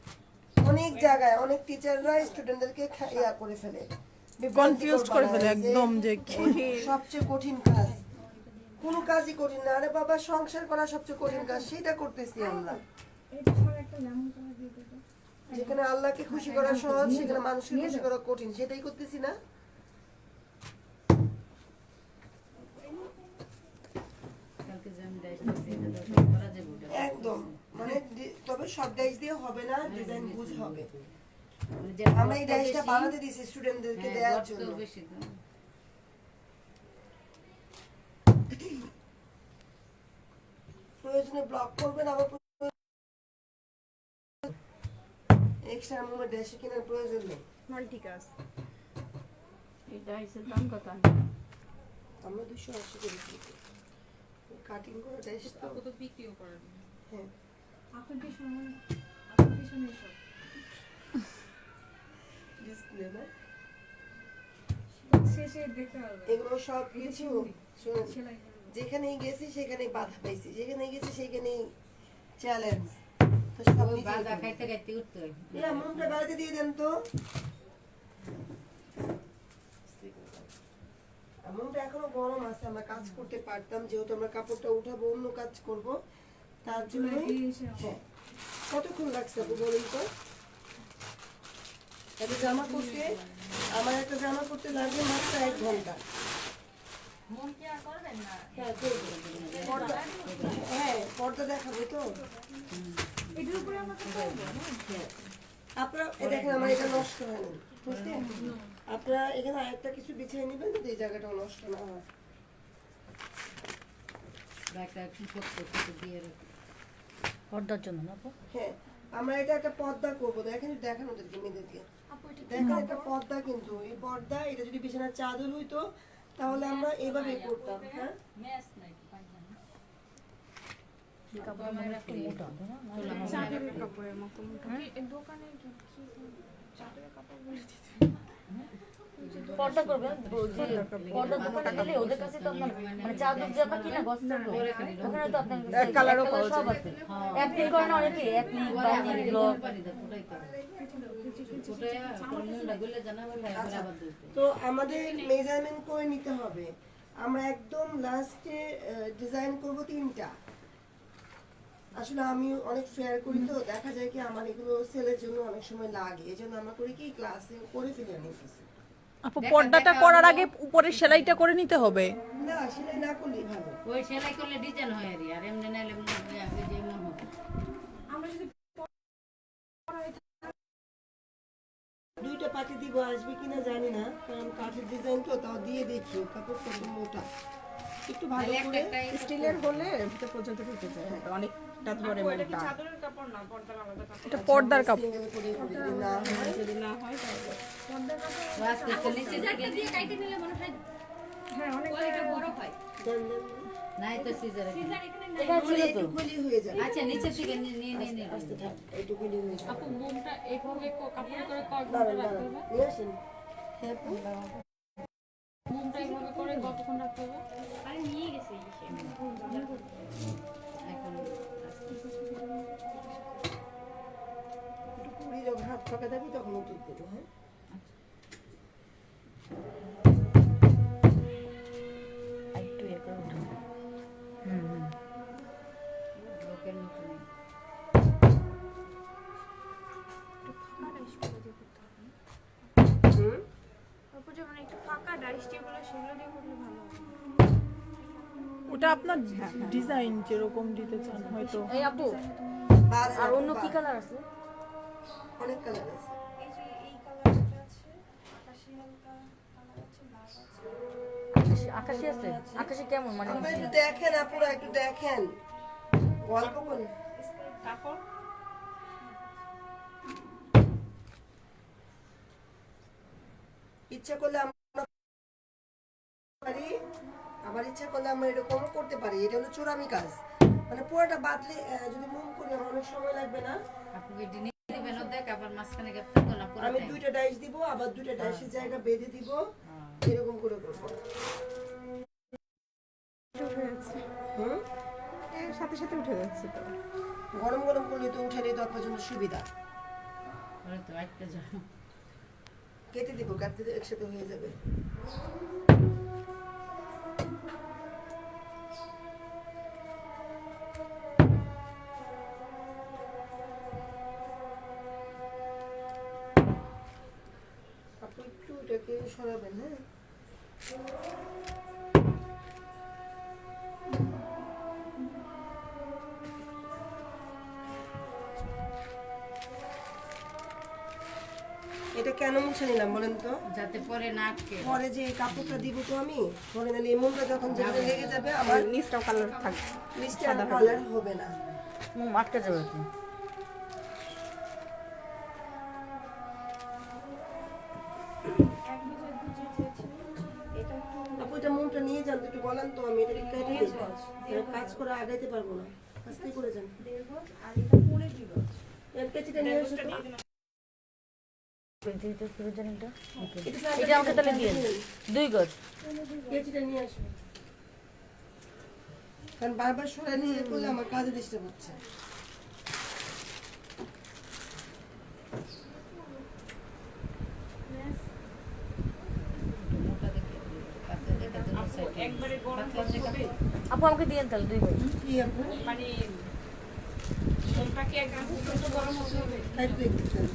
অনেক জায়গায় অনেক টিচাররা স্টুডেন্টদেরকে ইয়া করে ফেলে, কনফিউজ করে ফেলে একদম যে সবচেয়ে কঠিন কাজ। কোনো কাজই কঠিন না, আরে বাবা সংসার করা সবচেয়ে কঠিন কাজ, সেটা করতেছি আমরা। এটা আমার একটা লেমন কালার দিয়ে দেবো। যেখানে আল্লাহকে খুশি করা সহজ, সেখানে মানুষকে খুশি করা কঠিন, সেটাই করতেছি না। কালকে যে আমি ডাইস করছি এটা করা যাবে ওটা একদম মানে তবে সব ডাইস দিয়ে হবে না, ডিজাইন বুঝ হবে। মানে যে আমরা এই ডাইসটা বানাতে দিয়েছি স্টুডেন্টদেরকে দেওয়ার গর্ত জন্য। বেশি তো প্রয়োজনে ব্লক করবেন, আবার এক্সট্রা মুভমেন্ট ডাইসে কেনার প্রয়োজন নেই। মাল্টি কাজ। এই ডাইসের দাম কত? আমরা 280 করেছি কাটিং করে ডাইস তো। কত বিক্রিও করেন? হ্যাঁ, আপনার পিছনে এসব ডিসপ্লে না শেষে দেখতে পারবে এগুলো সব কিছু শুনুন, সেলাই করবো। যেখানেই গেছি সেখানেই বাধা পাইছি, যেখানেই গেছি সেখানেই চ্যালেঞ্জ। তো সব ওই নিজেই বাদা করি। খাইতে খাইতে উঠতে হয় ইয়া মুখটা বাড়িতে দিয়ে দেন তো। মুখটা এখনো গরম আছে, আমরা কাজ করতে পারতাম, যেহেতু আমরা কাপড়টা উঠাবো অন্য কাজ করব তার জন্য। হ্যাঁ, কতক্ষণ লাগছে আপু বলুন তো? একটা জামা করতে, আমার একটা জামা করতে লাগবে মাত্র 1 ঘন্টা। মন কি আর করবেন না? হ্যাঁ করবো। পর্দা, হ্যাঁ পর্দা দেখাবো তো। এটার উপরে আমরা করবো না? হ্যাঁ, আপনারা দেখেন আমার এটা নষ্ট হয়নি, বুঝছেন? আপনারা এখানে আরেকটা কিছু বিছিয়ে নেবেন যাতে এই জায়গাটা নষ্ট না হয়। একটা একটু শক্ত করে দিয়ে রাখি। পর্দার জন্য না আপু? হ্যাঁ, আমরা এটা একটা পর্দা করবো। দেখেন দেখান ওদেরকে, মেয়েদেরকে আপু এটা দেখেন একটা পর্দা, কিন্তু এই পর্দা এটা যদি বিছানার চাদর হইতো তাহলে আমরা এভাবে করতাম। হ্যাঁ, ম্যাচ নাকি পায়জামা? এই কাপড়টা মানে একটু মোটা, তাই না? চাদরের কাপড়ের মতো মোটা। এই দোকানে কি চাদরের কাপড় বলে দিতে পর্দা করবেন, পর্দা দোকানে গেলে ওদের কাছে তো আপনার মানে চাদর জামা কিনা বস্ত্র ওখানে তো আপনার এক কালারও কালার সব আছে। অ্যাপ্লিক করে না অনেকে, অ্যাপ্লিক বা এগুলো তো আমাদের মেজারমেন্ট করে নিতে হবে। আমরা একদম লাস্টে ডিজাইন করব 3টা। আসলে আমি অনেক ফেয়ার করি, তো দেখা যায় কি আমার এগুলো সেলের জন্য অনেক সময় লাগে, এই জন্য আমরা করি কি ক্লাসে করে ফেলে নিতেছি। আপু পর্দাটা করার আগে উপরের সেলাইটা করে নিতে হবে। না, সেলাই না করলেই ভালো। ওই সেলাই করলে ডিজাইন হয় আর এমনি নাইলে যেমন হবে। আমরা যদি 2টা পাটি দিব, আসবে কিনা জানি না, কারণ কাঠের ডিজাইন তো, তাও দিয়ে দেখি। কাপড়টা একটু মোটা, একটু ভালো করে স্টিলের হলে ভিতর পর্যন্ত ঢুকে যায়, অনেকটা ধরে এটা কি মোটা। চাদরের কাপড় না, পর্দার আলাদা কাপড়? এটা পর্দার কাপড়। সিঙ্গেল করে করি, যদি না হয় যদি না হয় তাহলে আস্তে আস্তে নিচে যাবে দিয়ে কাটে নিলে মনে হয় হ্যাঁ অনেক কোয়ালিটি বড় হয়। দেন দেন। নাই তো সিজার সিজার এখানে নাই। এটা ছিল তো এইটুকুলি হয়ে যাবে। আচ্ছা নিচের থেকে নিয়ে আস্তে থাক, এইটুকুলি হয়ে যাবে। আপু মোমটা এইভাবে কাপড় করে দাঁড়ান দাঁড়ান, নিয়ে আসেন। হ্যাঁ আপু। মোমটা এইভাবে করে কতক্ষণ রাখতে হবে? আরে নিয়ে গেছে সে। এখন একটু কুড়ি যখন হাত ফাঁকা থাকবে তখন উঠে দেবো। হ্যাঁ, একটু এ করে উঠান। লোকের মতো নেই। হুম, তারপর যেমন একটু ফাঁকা ডাইস যেগুলো সেগুলো দিয়ে করলে ভালো হবে। ওটা আপনার ডিজাইন যেরকম দিতে চান হয়তো। এই আপু বাদ- আর অন্য কি কালার আছে? অনেক কালার আছে। এই যে এই কালারটা আছে, আকাশি হালকা কালার আছে, ব্ল্যাক আছে। আকাশি আছে? আকাশি কেমন মানে? আপনারা একটু দেখেন, আপুরা একটু দেখেন, গল্প করেন। কাপড় ইচ্ছা করলে আমরা পারি, আবার ইচ্ছা করলে আমরা এরকমও করতে পারি। এটা হলো চোরামি কাজ, মানে পুরোটা বাদলে যদি মুভ করি আমার অনেক সময় লাগবে না। আপুকে ডিনি দিবেন দেখ আবার মাঝখানে গ্যাপ থাকতো না পুরো আমি 2টা ডাইস দিব, আবার 2টা ডাইসের জায়গা বেঁধে দিব, এরকম করে করবো। হুম, এর সাথে সাথে উঠে যাচ্ছে তো। গরম গরম করলে তো উঠে নিতে আপনার জন্য সুবিধা। ওরে তো একটা যাও কেটে দিব, কাটতে দিলে একসাথে হয়ে যাবে। আপনি একটু এটাকে সরাবেন। হ্যাঁ, এটা কেন মুছে নিলাম বলেন তো? যাতে পরে না আটকে পরে যে এই কাপড়টা দিব তো আমি, পরে নাহলে এই মোমটা যখন যেখানে লেগে যাবে আমার নিচটাও কালার থাকবে। লিস্টে আর কালার হবে না। আটকে যাবে কি? আপু এটা মোমটা নিয়ে যান তো, একটু বলেন তো, আমি এটা কেটে দিই, কাজ করে আগাইতে পারবো না। আস্তে করে যান। এর কেচিটা নিয়ে আসো তো। এটা আমাকে তাহলে দিয়ে 2 গজ। কেচিটা নিয়ে আসো, কারণ বারবার সরে নিয়ে করলে আমার কাজে ডিস্টার্ব হচ্ছে। মোটা দেখে পাতলা দেখে দুটো সাইড একবারে গরম পাতলা দেখে হবে আপু আমাকে দিয়েন তাহলে 2 গজ। কি আপু? মানে মোমটা কি একদম পর্যন্ত গরম হতে হবে? তাই তো দেখতেছেন।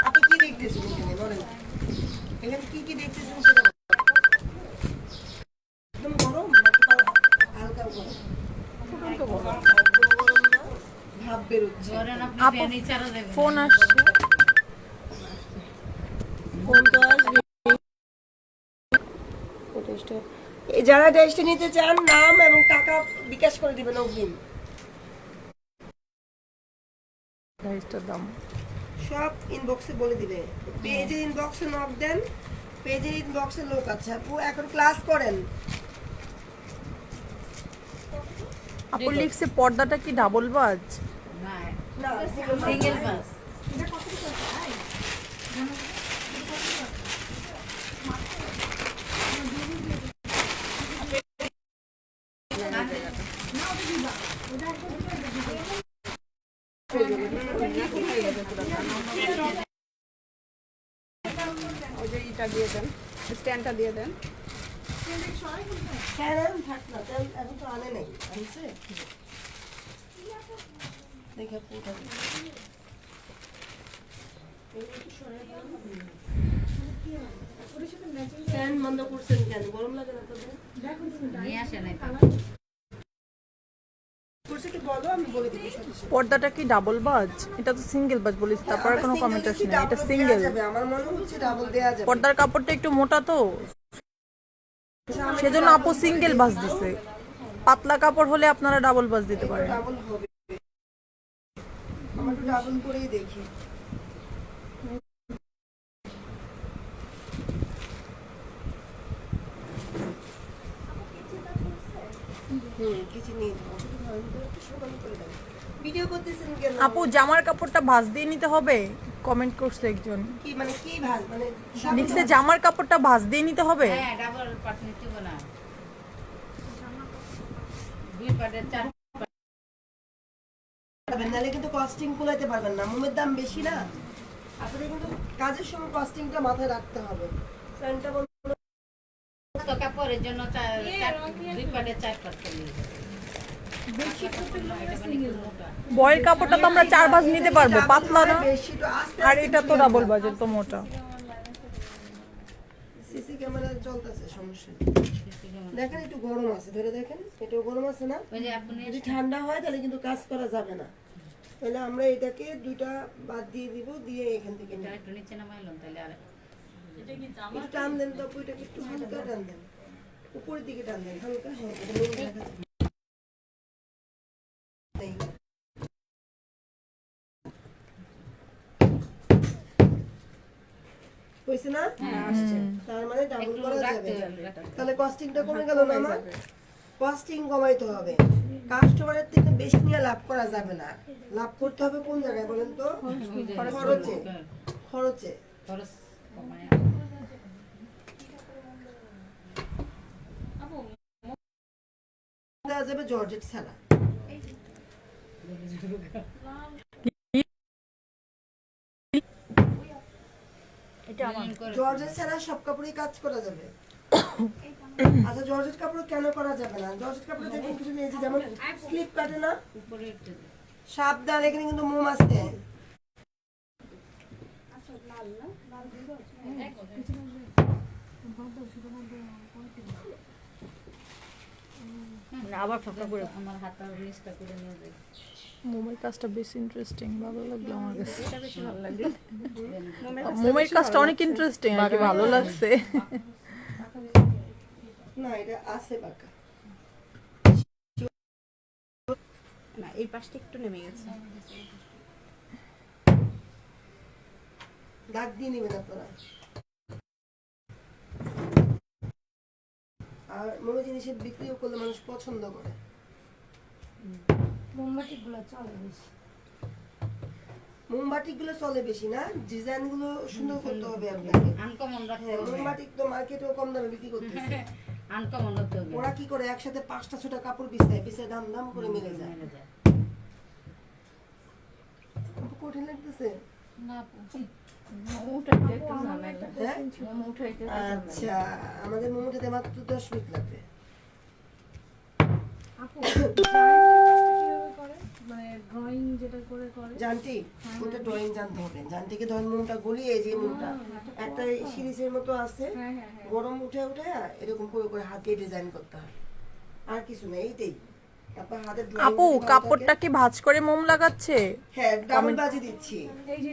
আপনি কি দেখতেছেন এখানে বলেন? এখানে কি কি দেখতেছেন সেটা বলেন। একদম গরম নাকি হালকা গরম? একদম গরম না, ভাব বেরোচ্ছে। ধরেন আপনি ফ্যান ইচারা দেবেন ফোন আসছে। ফোন তো আসবে, এই যারা ড্রেসটা নিতে চান নাম এবং টাকা বিকাশ করে দিবেন অগ্রিম। ড্রেসটার দাম সব ইনবক্সে বলে দিবে, পেজের ইনবক্সে নক দেন, পেজের ইনবক্সে লোক আছে। আপু এখন ক্লাস করেন। আপু লিখছে পর্দাটা কি ডাবল বাজ? না না সিঙ্গেল বাস। ওই যে ইটা দিয়ে দেন, স্ট্যান্ডটা দিয়ে দেন। হ্যাঁ থাক না, তেল এখন তো আনে নাই, আনছে দেখে পুরোটা ফ্যান বন্ধ করছেন কেন? গরম লাগে না তোদের? নিয়ে আসে নাই করছে কি বলো, আমি বলে দিচ্ছি সাথে সাথে। পর্দাটা কি ডাবল বাজ? এটা তো সিঙ্গেল বাজ বলিস, তারপর আর কোনো কমেন্ট আসে না। এটা সিঙ্গেল। আমার মনে হচ্ছে ডাবল দেয়া যাবে। পর্দার কাপড়টা একটু মোটা তো, সেজন্য আপু সিঙ্গেল বাজ দিছে। পাতলা কাপড় হলে আপনারা ডাবল বাজ দিতে পারেন। ডাবল হবে, আমরা একটু ডাবল করেই দেখি। কিছু নেই তো, একটু সমান করে দেন। ভিডিও করতেছেন কেন? আপু জামার কাপড়টা ভাঁজ দিয়ে নিতে হবে, কমেন্ট করছে একজন। কি মানে কি ভাজ মানে লিখছে জামার কাপড়টা ভাঁজ দিয়ে নিতে হবে। হ্যাঁ ডাবল পাট নিতে হবে না, দুই পাটের চার পারবেন, নাহলে কিন্তু কস্টিং কুলাইতে পারবেন না। মোমের দাম বেশি না, আপনাদের কিন্তু কাজের সময় কস্টিংটা মাথায় রাখতে হবে। ফ্যানটা বন্ধ তো কাপড়ের জন্য দুই পাটের চার পাট করলে বয়ের কাপড়টা তো আমরা 4 ভাঁজ নিতে পারবো, পাতলা না। বেশি তো আস্তে আর এটা তো ডাবল বাজের তো মোটা। সিসি ক্যামেরা চলতেছে, সমস্যা নেই। দেখেন একটু গরম আছে, ধরে দেখেন একটু গরম আছে না? ওই যে আপনি যদি ঠান্ডা হয় তাহলে কিন্তু কাজ করা যাবে না। তাহলে আমরা এটাকে দুইটা বাদ দিয়ে দিব, দিয়ে এখান থেকে নিব। একটু নিচে নামাইলাম তাহলে আর একটু টান দেন তো, ওইটাকে একটু হালকা টান দেন, উপরের দিকে টান দেন হালকা। হ্যাঁ এটা লেগে দেখা যাবে। এই। হয়েছে না? তার মানে ডাবল একটু করা রাখতে যাবে না। হবে। তাহলে কস্টিংটা কমে গেল না আমার? কস্টিং কমাইতে হবে, কাস্টমারের থেকে বেশি নিয়ে লাভ করা যাবে না। লাভ করতে হবে কোন জায়গায় বলেন তো? খরচে, খরচে। খরচ কমায় দেওয়া যাবে জর্জেট ছাড়া। জর্জেট ছাড়া সব কাপড়েই কাজ করা যাবে। আচ্ছা জর্জেট কাপড় কেন করা যাবে না? জর্জেট কাপড়ে দেখুন কিছু নেই, যে যেমন স্লিপ কাটে না, উপরে একটু সাবধান এখানে কিন্তু মোম আসতে। আবার ফাঁকা করে আমার হাতার নিচটা করে নিয়ে যাই। মোমের কাজটা বেশি ইন্টারেস্টিং, ভালো লাগলো আমার কাছে। এটা বেশি ভালো লাগে। মোমের কাজটা অনেক ইন্টারেস্টিং, আর কি ভালো লাগছে। না এটা আছে বাঁকা। না এই পাশটা একটু নেমে গেছে। দাগ দিয়ে নেবেন আপনারা। আর মোমো জিনিসের বিক্রিও করলে মানুষ পছন্দ করে। মোমবাতিগুলো চলে বেশি। মোমবাতিক গুলো চলে বেশি না, ডিজাইন গুলো সুন্দর করতে হবে আপনাকে। আনকমন রাখতে হ্যাঁ, হবে, মোমবাতিক তো মার্কেটেও কম দামে বিক্রি করতেছে। আনকমন রাখতে হবে। ওরা কি করে একসাথে 5টা 6টা কাপড় বিছায়, বিছায় দাম দাম করে মিলে যায়। মেলে যায়। খুব কঠিন লাগতেছে। না হ্যাঁ? আচ্ছা আমাদের মোমোটাতে মাত্র 10 মিনিট লাগবে। আপু কিভাবে করে? মানে ড্রয়িং যেটা করে করে জানটি ওটা ড্রয়িং জানতে হবে। জানটিকে ধরেন মোমটা গলিয়ে, এই যে মোমটা একটা সিরিজের মতো আছে, গরম উঠে উঠে এরকম করে করে হাত দিয়ে ডিজাইন করতে হয়, আর কিছু না। এইটাই তারপর হাতে drawing আপু যদি ভালো কাপড়টা থাকে- কি ভাঁজ করে মোম লাগাচ্ছে? হ্যাঁ ডাবল বাজি দিচ্ছি। এই যে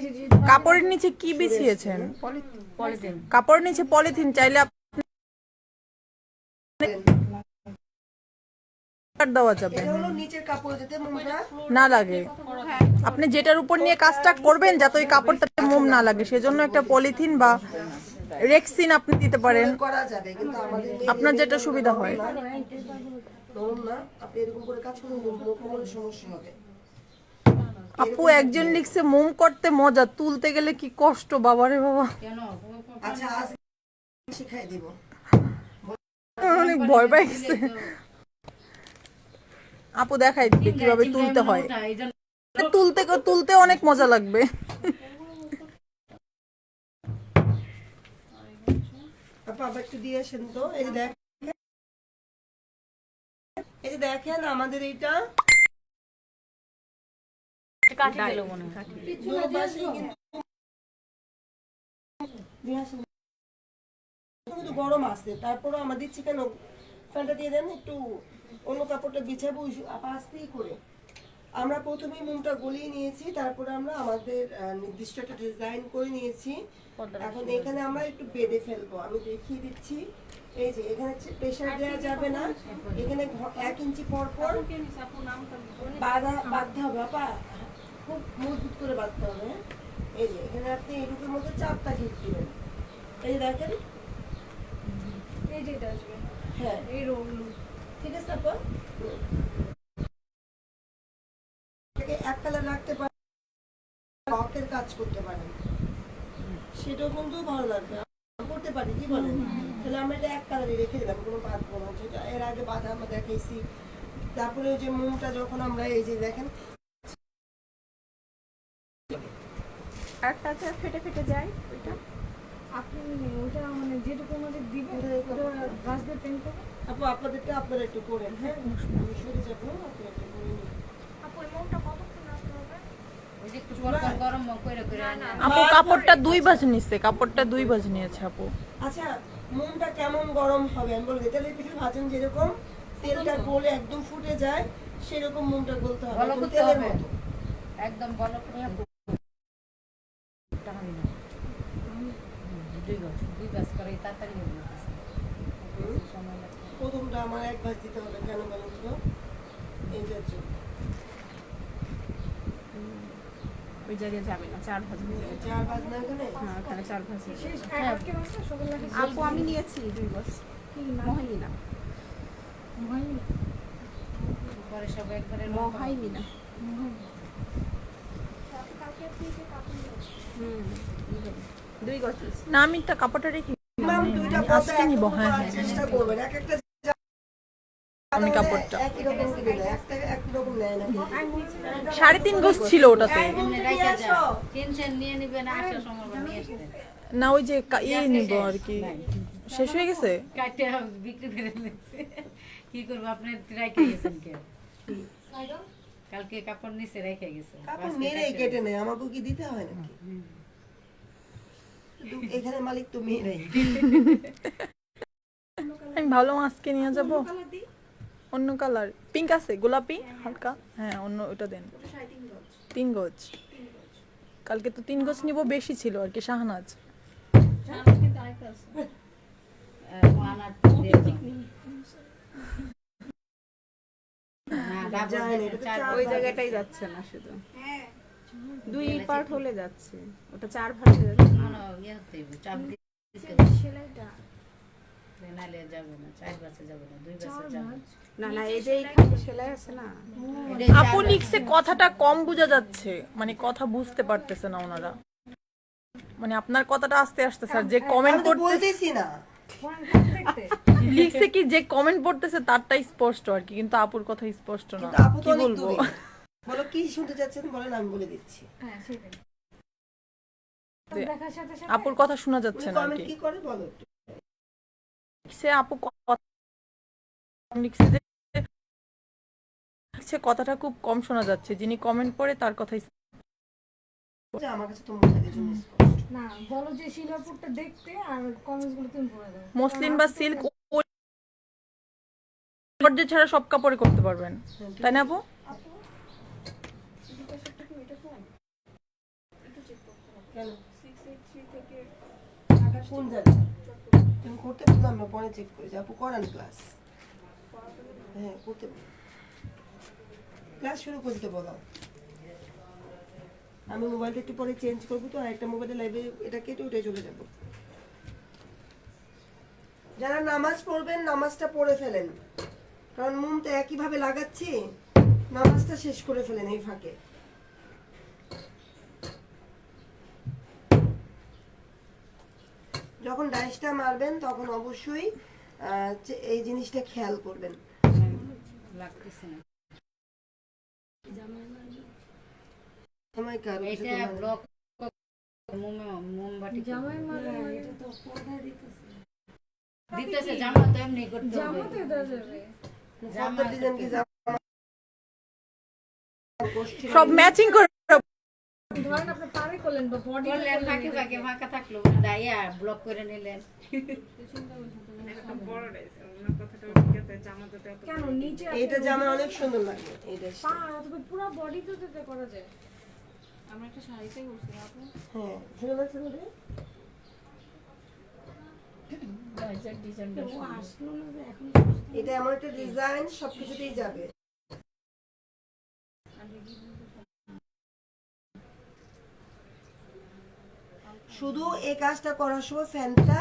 কাপড়ের নিচে কি বিছিয়েছেন? পলিথিন। কাপড়ের নিচে পলিথিন, চাইলে দেওয়া যাবে এটা হলো নিচের কাপড় যাতে মোমটা না লাগে। আপনি যেটার উপর নিয়ে কাজটা করবেন যাতে ওই কাপড়টাতে মোম না লাগে সেজন্য একটা পলিথিন বা রেক্সিন আপনি দিতে পারেন, করা যাবে, কিন্তু আমাদের আপনার যেটা সুবিধা হয়। নরম না, আপনি এরকম করে কাজ করলে কোমরের সমস্যা হবে। আপু একজন লিখছে মোম করতে মজা, তুলতে গেলে কি কষ্ট বাবারে বাবা। আচ্ছা আজ শিখাই দিব। অনেক ভয় পাই গেছে। আপু দেখাই দিবে কিভাবে তুলতে হয়, তুলতে অনেক মজা লাগবে। আপা আবার একটু দিয়ে আসেন তো। এই যে দেখেন আমাদের এইটা কাঠি দিল মনে হয়। দুই পাশেই কিন্তু দিয়ে আসেন। কিন্তু গরম আছে, তারপরে আমরা দিচ্ছি কেন, ফ্যানটা দিয়ে দেন একটু, অন্য কাপড়টা বিছাবো আপা আস্তেই করে। আমরা প্রথমেই মোমটা গলিয়ে নিয়েছি, তারপরে আমরা আমাদের নির্দিষ্ট একটা ডিজাইন করে নিয়েছি। এখন এখানে আমরা একটু বেঁধে ফেলবো, আমি দেখিয়ে দিচ্ছি। এই যে এখানে প্রেসার দেওয়া যাবে না, এখানে 1 ইঞ্চি পর পর বাঁধতে হবে আপা, খুব মজবুত করে বাঁধতে হবে। এই যে এখানে আপনি এটুকুর মধ্যে চাপটা ঠিক দিবেন। এই যে দেখেন, এই যে এটা আসবে, হ্যাঁ এই রোল ঠিক আছে আপা। এটাকে এক কালার রাখতে পারেন, লকের কাজ করতে পারেন, সেটাও কিন্তু ভালো লাগবে, করতে পারি কি বলেন। তাহলে আমরা এটা এক কালারই রেখে দিলাম, কোনো বাঁধবো না, যেটা এর আগে বাঁধা আমরা দেখাইছি। তারপরে ওই যে মোমটা যখন আমরা এই যে দেখেন একটা আছে ফেটে ফেটে যায় ওইটা, আপনি ওটা মানে যেটুকু আমাদের দিবে ওটা গাছ দিয়ে পেন্ট করবে। আপু আপনাদেরটা আপনারা একটু করেন, হ্যাঁ আমি সরে যাবো, আপনি একটু করে নিন। আপু এই মোমটা কতক্ষণ রাখতে হবে? ওই যে একটু পরপর গরম করে করে আনে। আপু কাপড়টা 2 ভাঁজ নিচ্ছে, কাপড়টা 2 ভাঁজ নিয়েছে আপু। আচ্ছা মোমটা কেমন গরম হবে আমি বলে দিই। তাহলে পিঠে ভাজেন যেরকম তেলটা গলে একদম ফুটে যায় সেরকম মোমটা গলতে হবে, গলা একদম করতে তেলের হবে। মতো। একদম বলো করে টানি না। দুই গাছ করে তাড়াতাড়ি হয়ে যাচ্ছে। সময় লাগছে। প্রথমটা আমার 1 ভাজ দিতে হবে, কেন বলেন তো, এইটার জন্য। ওই জায়গায় যাবে না, 4 ভাজ হয়ে যাবে। 4 ভাজ না এখানে, হ্যাঁ ওখানে 4 ভাজ হয়ে যাবে। শেষ আজকে মাসে সকাল লাগে আপু আমি নিয়েছি 2 বস, কি না মহাইমিনা, হয়নি। পরে সব একবারে মহাইমিনা। কালকে আপনি যে কাপড় নিয়েছেন 2 গজ। না আমি একটা কাপড়টা রেখে ম্যাম দুইটা আমি পর্দা আজকে নিব। একরকম হ্যাঁ করার হ্যাঁ চেষ্টা করবেন, এক একটা আমি কাপড়টা একই রকম দিবে না, একটা একই রকম নেয় না। 3.5 গজ ছিল ওটাতে। এমনি রাইখা যায়। টেনশন নিয়ে নিবে না, আসার সময় নিয়ে আসতে। না ওই যে নিব আর কি, শেষ হয়ে গেছে। কাটে বিক্রি করে দিচ্ছে। কি করবো আপনি রাইখে গেছেন কে? কালকে কাপড় নিচে রেখে গেছে। কাপড় মেরেই কেটে নেয়, আমাকে কি দিতে হয় নাকি? শুধু এখানে মালিক তো মেয়েরাই। আমি ভালো আজকে নিয়ে যাব। অন্য কালার পিঙ্ক আছে, গোলাপি হালকা, হ্যাঁ অন্য ওটা দেন। 3 গজ, কালকে তো 3 গজ নিব, বেশি ছিল আর কি শাহনাজ। আমার কিন্তু আরেকটা আছে। মানার দিয়ে দাও। না, ডাবল যায় না, দিয়ে এটা তো চার চার ওই ভাজ। জায়গাটাই যাচ্ছে না শুধু, হ্যাঁ 2 পার্ট হলে যাচ্ছে, ওটা 4 ভাজ হয়ে যাচ্ছে। মনে হয় ইয়ে হতে হবে, চাপ দিতে সেলাইটা নাহলে যাবে না, 4 বাসে যাবে না, 2 বাসে যাবে। না না, এই যে এইখানে সেলাই আছে না, আপু লিখছে কথাটা কম বোঝা যাচ্ছে, মানে কথা বুঝতে পারতেছে না ওনারা, মানে আপনার কথাটা আস্তে আস্তে স্যার। যে কমেন্ট আমি তো করতেছে বলতেছি না, দেখতে লিখছে কি যে কমেন্ট পড়তেছে তারটাই স্পষ্ট আর কি, কিন্তু আপুর কথা স্পষ্ট না। কিন্তু আপু তো কি অনেক বলবো? দূরে। বলো কি শুনতে চাচ্ছেন বলেন, আমি বলে দিচ্ছি। হ্যাঁ সেটাই যে দেখার সাথে সাথে আপুর কথা শোনা যাচ্ছে না আর কমেন্ট কি। কি করে বলো একটু। লিখছে আপু লিখছে যে কথাটা খুব কম শোনা যাচ্ছে, যিনি কমেন্ট পড়ে তার কথাই। যে আমার কাছে তো মনে হয় জিনিস স্পষ্ট। না বলো যে শিলাপুরটা দেখতে আর কমেন্টস গুলো তুমি পড়ে দাও। মসলিন বা সিল্ক যে ছাড়া সব কাপড়ে করতে পারবেন, তাই না আপু? কেন? কোন জায়গায়? তুমি করতে পারলাম না, পরে চেক করি যে আপু করান ক্লাস। হ্যাঁ করতে পারি। ক্লাস শুরু করতে বলো। আমি মোবাইলটা একটু পরে চেঞ্জ করবো, তো আরেকটা মোবাইলে লাইভে এটা কেটে উঠে চলে যাবো। যারা নামাজ পড়বেন নামাজটা পড়ে ফেলেন, কারণ মোম তো একইভাবে লাগাচ্ছি, নামাজটা শেষ করে ফেলেন এই ফাঁকে। যখন ডাইসটা মারবেন তখন অবশ্যই এই জিনিসটা খেয়াল করবেন। লাগতেছে না সময় কারো কিছু এটা তো ব্লক মোমবাতি জামাই মারা এটা তো পর্দা দিতেছে, জামা তো এমনি করতে হবে। জামাতে দেওয়া যাবে। ফর্দার ডিজাইন কি জামা গোষ্ঠী সব ম্যাচিং করে ধরেন আপনি পারে করলেন বা বডি করলেন ফাঁকে ফাঁকে ফাঁকা থাকলো ডাইয়া ব্লক করে নিলেন। একটা বড় ডাইস, ওনার কথাটা ঠিক আছে, জামা দুটো এত কেন নিচে এটা জামা অনেক সুন্দর লাগে এটা। পা অথবা পুরো বডি তো দিতে করা যায়। আমরা একটা শাড়িতে করছি আপু, হ্যাঁ সুন্দর লাগছে না রে? ও আসলো না যে এখন এটা এমন একটা ডিজাইন সবকিছুতেই যাবে। শুধু এই কাজটা করার সময় ফ্যানটা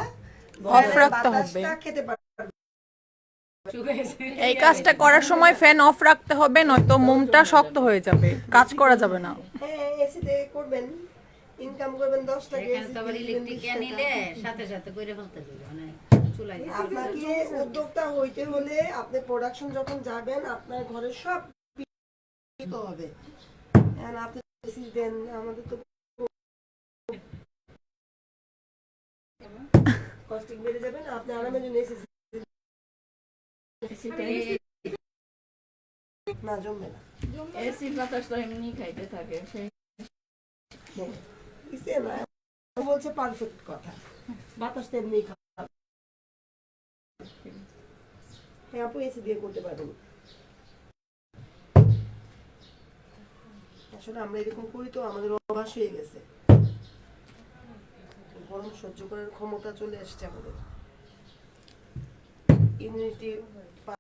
অফ রাখতে হবে। বাতাসটা খেতে পারবে। এই কাজটা করার সময় ফ্যান অফ রাখতে হবে, নয়তো মোমটা শক্ত হয়ে যাবে, কাজ করা যাবে না। হ্যাঁ এসিতে করবেন, ইনকাম করবেন 10 টাকা। এখানে তো আবার ইলেকট্রিক নিলে সাথে সাথে করে ফেলতে হবে, মানে চুলাই দিতে হবে। আপনাকে উদ্যোক্তা হইতে হলে আপনি প্রোডাকশন যখন যাবেন আপনার ঘরে সব দিতে হবে। এখন আপনি এসি দেন, আমাদের তো কস্টিং বেড়ে যাবে না, আপনি আরামের জন্য এসি না জমবে না। এসি বাতাস তো এমনি খাইতে থাকে হ্যাঁ, ইসে না ও বলছে পারফেক্ট কথা, বাতাস তো এমনি খারাপ। হ্যাঁ আপু এসি দিয়ে করতে পারবেন। আসলে আমরা এরকম করি তো আমাদের অভ্যাস হয়ে গেছে, গরম সহ্য করার ক্ষমতা চলে আসছে আমাদের, ইমিউনিটি